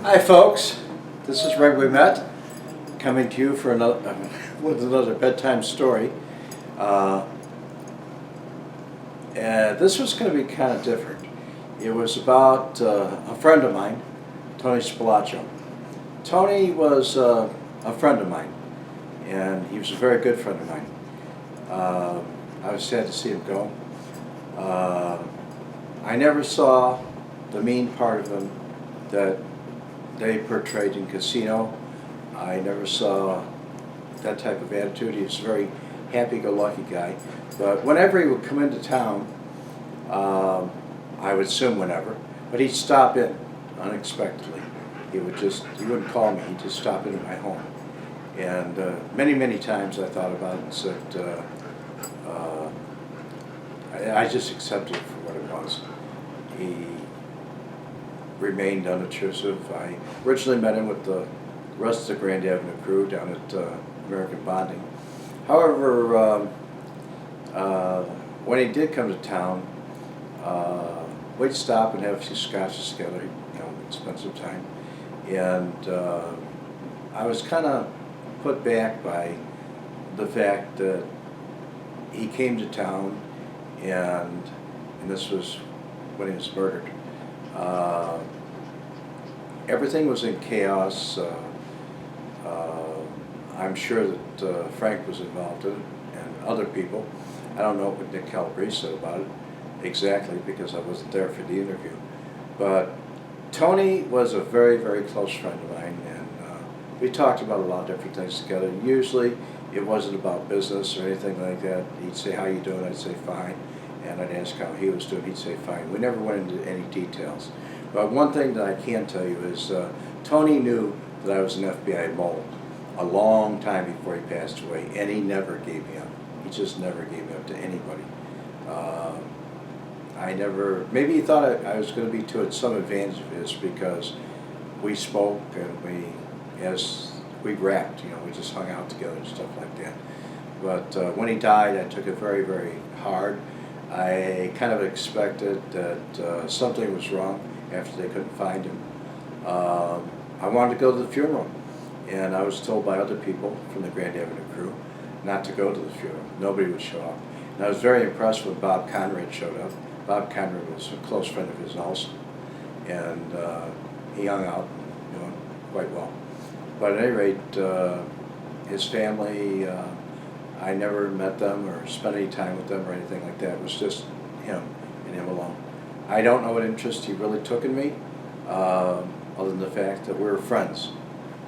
Hi folks, this is Wemette coming to you for another with another bedtime story. And this was going to be kind of different. It was about a friend of mine, Tony Spilotro. Tony was a friend of mine, and he was a very good friend of mine. I was sad to see him go. I never saw the mean part of him that they portrayed in Casino. I never saw that type of attitude. He was a very happy-go-lucky guy. But whenever he would come into town, I would assume whenever, but he'd stop in unexpectedly. He wouldn't call me, he'd just stop into my home. And many times I thought about it and said, I just accepted it for what it was. He remained unobtrusive. I originally met him with the rest of the Grand Avenue crew down at American Bonding. However, when he did come to town, we'd stop and have a few scotches together, spend some time. And I was kind of put back by the fact that he came to town, and this was when he was murdered. Everything was in chaos. I'm sure that Frank was involved in it, and other people. I don't know what Nick Calabrese said about it exactly, because I wasn't there for the interview. But Tony was a very close friend of mine, and we talked about a lot of different things together. Usually it wasn't about business or anything like that. He'd say, "How you doing?" I'd say, "Fine." And I'd ask how he was doing. He'd say, "Fine." We never went into any details. But one thing that I can tell you is Tony knew that I was an F.B.I. mole a long time before he passed away, and he never gave me up. He just never gave me up to anybody. Maybe he thought I was going to be to some advantage of his, because we spoke and we rapped, we just hung out together and stuff like that. But when he died, I took it very hard. I kind of expected that something was wrong after they couldn't find him. I wanted to go to the funeral, and I was told by other people from the Grand Avenue crew not to go to the funeral. Nobody would show up. And I was very impressed when Bob Conrad showed up. Bob Conrad was a close friend of his also, and he hung out, quite well. But at any rate, his family, I never met them or spent any time with them or anything like that. It was just him and him alone. I don't know what interest he really took in me, other than the fact that we were friends,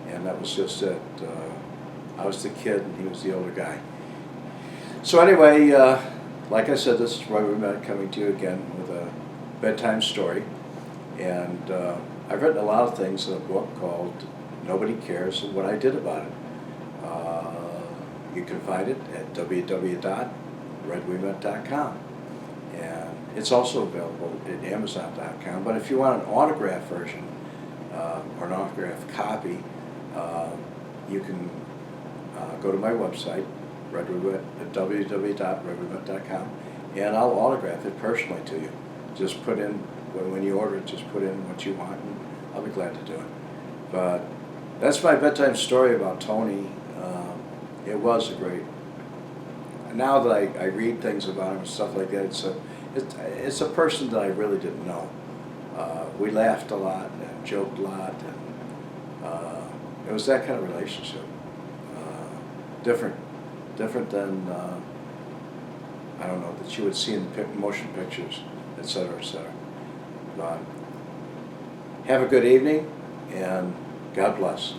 and that was just it. I was the kid and he was the older guy. So anyway, like I said, this is Wemette coming to you again with a bedtime story. And I've written a lot of things in a book called Nobody Cares What I Did About It. You can find it at www.redwemette.com. And it's also available at Amazon.com. But if you want an autographed version or an autographed copy, you can go to my website, www.redwemette.com, and I'll autograph it personally to you. Just put in, when you order it, just put in what you want, and I'll be glad to do it. But that's my bedtime story about Tony. It was a great, now that I read things about him and stuff like that, it's a person that I really didn't know. We laughed a lot and joked a lot, and it was that kind of relationship. Different than, I don't know, that you would see in motion pictures, etc. But have a good evening, and God bless.